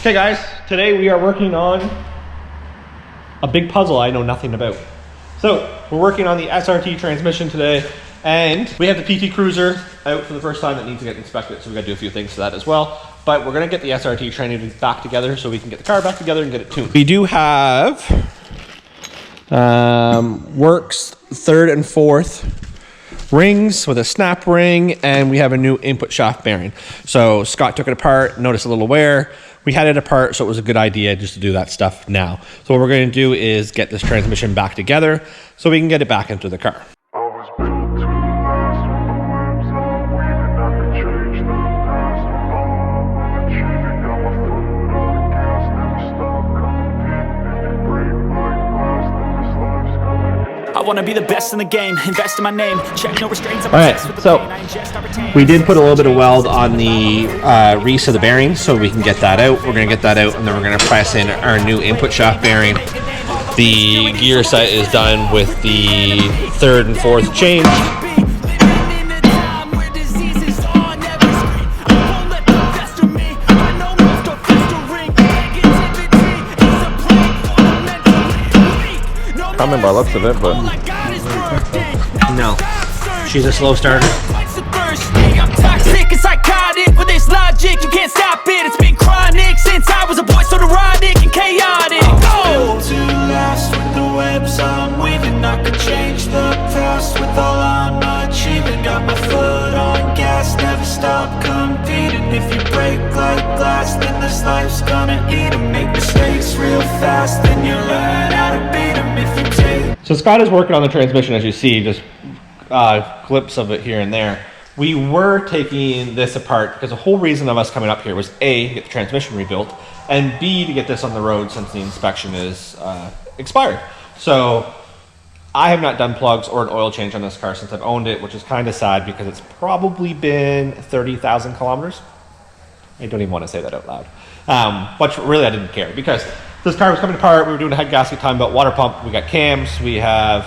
Okay guys, today we are working on a big puzzle I know nothing about. So we're working on the SRT transmission today, and we have the PT Cruiser out for the first time that needs to get inspected, so we got to do a few things to that as well. But we're going to get the SRT training back together so we can get the car back together and get it tuned. We do have works third and fourth rings with a snap ring, and we have a new input shaft bearing. So Scott took it apart, noticed a little wear. We had it apart, so it was a good idea just to do that stuff now. So what we're going to do is get this transmission back together so we can get it back into the car. I want to be the best in the game, invest in my name, check no restraints. All right, so we did put a little bit of weld on the reese of the bearing so we can get that out. We're going to get that out, and then we're going to press in our new input shaft bearing. The gear set is done with the third and fourth change. I can't remember the looks of it, but no, she's a slow starter. I'm toxic and psychotic with this logic, you can't stop it. It's been chronic since I was a boy, so neurotic and chaotic. Go to last with the webs I'm weaving. I could change the past with all I'm achieving. Got my foot on gas, never stop competing. If you break like glass, then this life's gonna eat 'em. Make mistakes real fast, then you learn how to beat 'em. If you take. So Scott is working on the transmission, as you see, just clips of it here and there. We were taking this apart because the whole reason of us coming up here was A, to get the transmission rebuilt, and B, to get this on the road since the inspection is expired. So I have not done plugs or an oil change on this car since I've owned it, which is kind of sad because it's probably been 30,000 kilometers. I don't even want to say that out loud. But really I didn't care because this car was coming apart. We were doing a head gasket time belt, water pump. We got cams. We have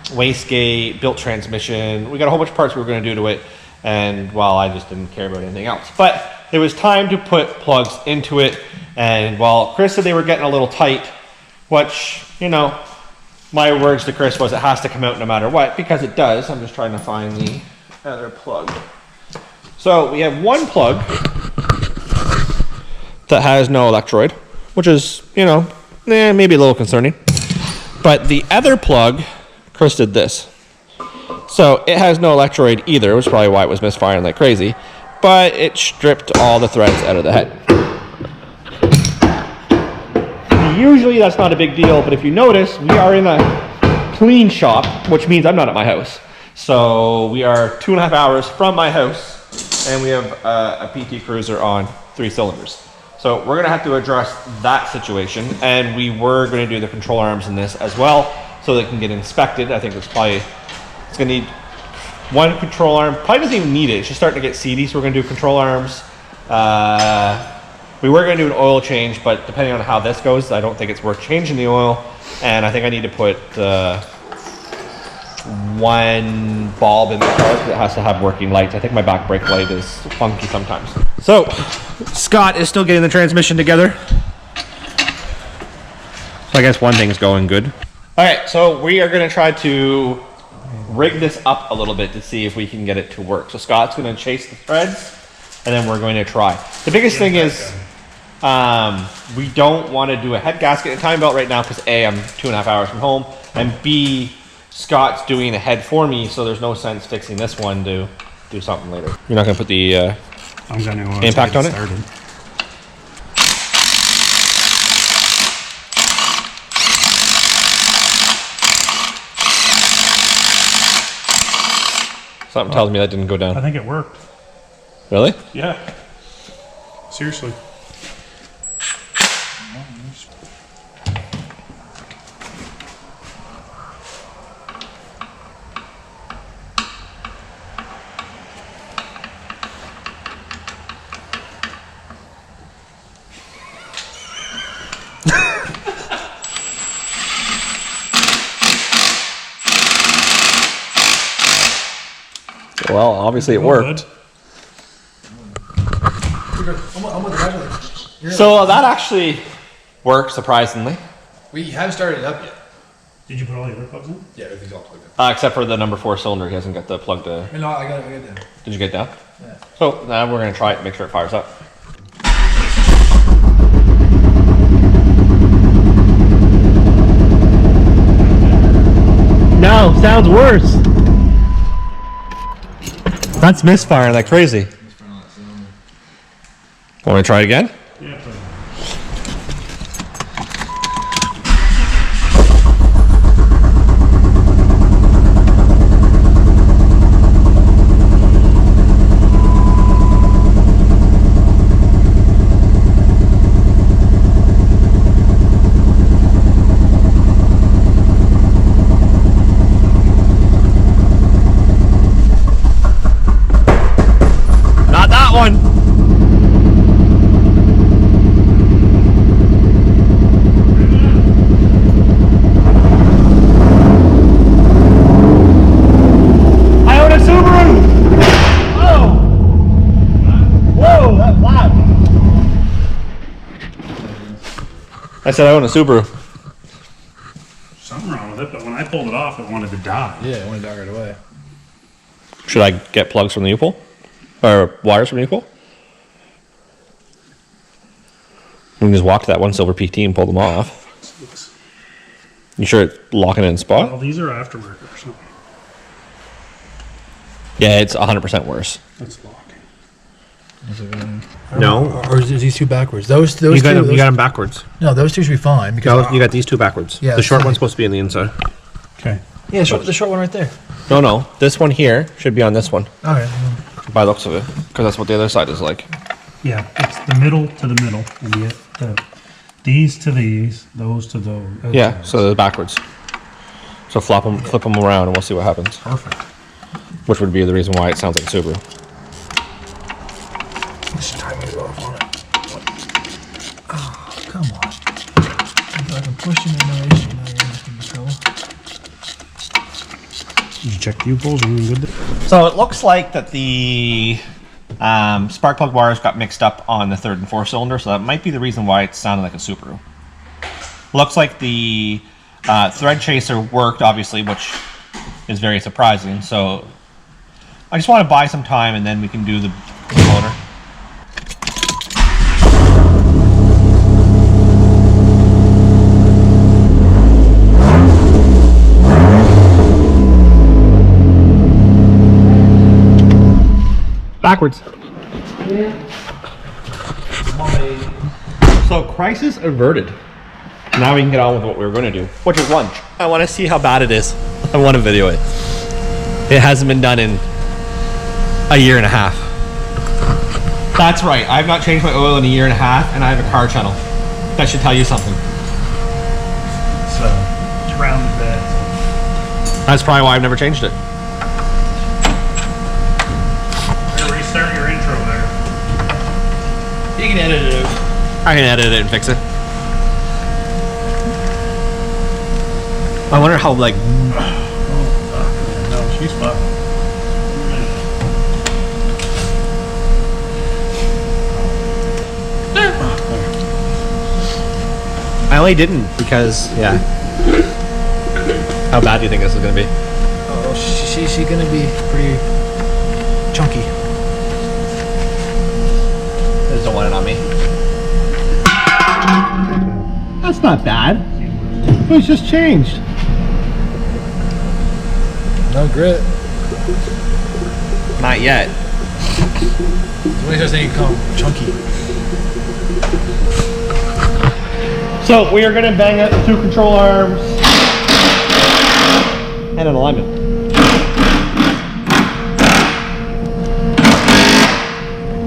wastegate, built transmission. We got a whole bunch of parts we were going to do to it, and well, I just didn't care about anything else. But it was time to put plugs into it, and while Chris said they were getting a little tight, which, you know, my words to Chris was it has to come out no matter what, because it does. I'm just trying to find the other plug. So we have one plug that has no electrode, which is, you know, maybe a little concerning. But the other plug, Chris did this. So it has no electrode either, which is probably why it was misfiring like crazy. But it stripped all the threads out of the head. Usually that's not a big deal, but if you notice, we are in a clean shop, which means I'm not at my house. So we are 2.5 hours from my house, and we have a PT Cruiser on 3 cylinders. So we're gonna have to address that situation, and we were gonna do the control arms in this as well, so they can get inspected. I think it's gonna need one control arm. Probably doesn't even need it. It's just starting to get seedy, so we're gonna do control arms. We were gonna do an oil change, but depending on how this goes, I don't think it's worth changing the oil. And I think I need to put one bulb in the car because it has to have working lights. I think my back brake light is funky sometimes. So Scott is still getting the transmission together. So I guess one thing's going good. All right, so we are gonna try to rig this up a little bit to see if we can get it to work. So Scott's gonna chase the threads, and then we're going to try. The biggest thing is we don't want to do a head gasket and time belt right now because A, I'm 2.5 hours from home, and B, Scott's doing a head for me, so there's no sense fixing this one to do something later. You're not gonna put the I'm gonna impact on it? Started. Something tells me that didn't go down. I think it worked. Really? Yeah. Seriously. Well, obviously it worked. I'm with the So that actually worked surprisingly, We haven't started it up yet. Did you put all the other plugs in? Yeah, everything's all plugged in. except for the number 4 cylinder. He hasn't got the plug to. No, I got it down. Did you get it down? Yeah. So now we're gonna try it and make sure it fires up. No, sounds worse. That's misfiring like crazy. Want me to try it again? Yeah, please. Not that one. I own a Subaru. Oh. Whoa, that's loud. I said I own a Subaru. Something wrong with it, but when I pulled it off, it wanted to die. Yeah, I want to die right away. Should I get plugs from the U-Pull? Or wires from the U-Pull? We can just walk to that one silver PT and pull them off. You sure it's locking it in spot? Well, these are aftermarket or something. Yeah, it's 100% worse. That's locking. No. Or is these two backwards? Those two. You got them backwards. No, those two should be fine because You got these two backwards. Yeah, the that's short fine. one's supposed to be on the inside. Okay. yeah, the short one right there. No. This one here should be on this one. All right. By the looks of it. Because that's what the other side is like. Yeah, it's the middle to the middle, and these to these, those to those. Yeah, so they're backwards. So flip them around and we'll see what happens. Perfect. Which would be the reason why it sounds like a Subaru. This timing is off on it. Oh, come on. If I can push it in no issue, now you're just gonna trouble. Did you check the U-pulls? Are you good? So it looks like that the spark plug wires got mixed up on the 3rd and 4th cylinder, so that might be the reason why it sounded like a Subaru. Looks like the thread chaser worked, obviously, which is very surprising. So I just want to buy some time and then we can do the motor. Backwards. So crisis averted. Now we can get on with what we were going to do, which is lunch. I want to see how bad it is. I want to video it. It hasn't been done in a year and a half. That's right. I've not changed my oil in a year and a half, and I have a car channel. That should tell you something. So, it's rounded bed. That's probably why I've never changed it. Restart your intro there. You can edit it out. I can edit it and fix it. I wonder how, like, No, she's fucked. I only didn't because, yeah. How bad do you think this is going to be? Oh, she's gonna be pretty chunky. Just don't want it on me. That's not bad. It was just changed. No grit. Not yet. Somebody says they come chunky. So we are going to bang out the 2 control arms and an alignment.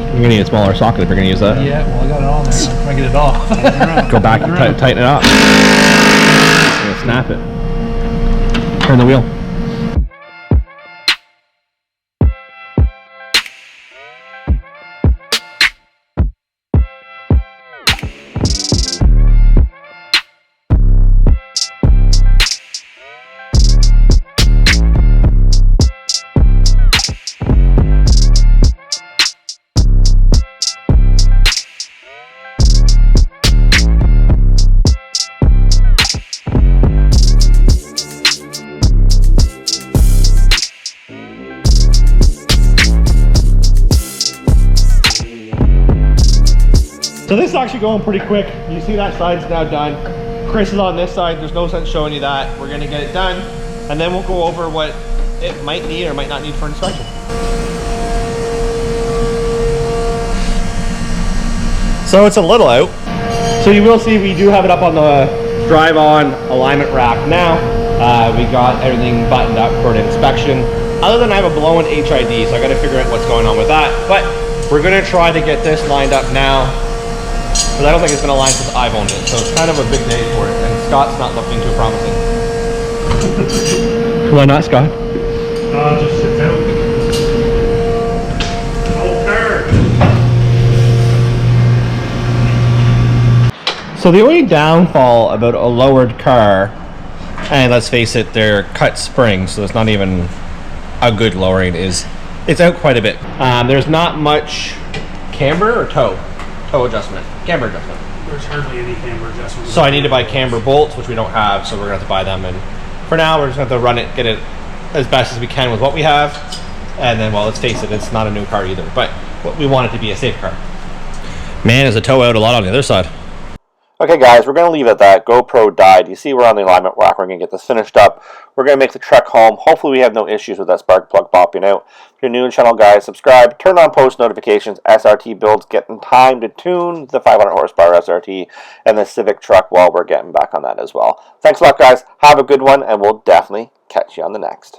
You're going to need a smaller socket if you're going to use that. Yeah, well I got it on there. I'm trying to get it off. Go back and tighten it up. And snap it. Turn the wheel. So this is actually going pretty quick. You see that side's now done. Chris is on this side. There's no sense showing you that. We're gonna get it done, and then we'll go over what it might need or might not need for inspection. So it's a little out. So you will see we do have it up on the drive-on alignment rack now. We got everything buttoned up for an inspection. Other than I have a blown HID, so I gotta figure out what's going on with that. But we're gonna try to get this lined up now, because I don't think it's been aligned since I've owned it. So it's kind of a big day for it, and Scott's not looking too promising. Why not, Scott? Just sit down. So the only downfall about a lowered car, and let's face it, they're cut springs, so it's not even a good lowering, is it's out quite a bit. There's not much camber or toe adjustment, camber adjustment. There's hardly any camber adjustment. So I need to buy camber bolts, which we don't have, so we're gonna have to buy them. And for now, we're just gonna have to run it, get it as best as we can with what we have. And then, well, let's face it, it's not a new car either, but we want it to be a safe car. Man, is the toe out a lot on the other side. Okay guys, we're going to leave it at that. GoPro died. You see we're on the alignment rack. We're going to get this finished up. We're going to make the trek home. Hopefully we have no issues with that spark plug popping out. If you're new to the channel, guys, subscribe. Turn on post notifications. SRT builds getting time to tune the 500 horsepower SRT and the Civic truck while we're getting back on that as well. Thanks a lot, guys. Have a good one, and we'll definitely catch you on the next.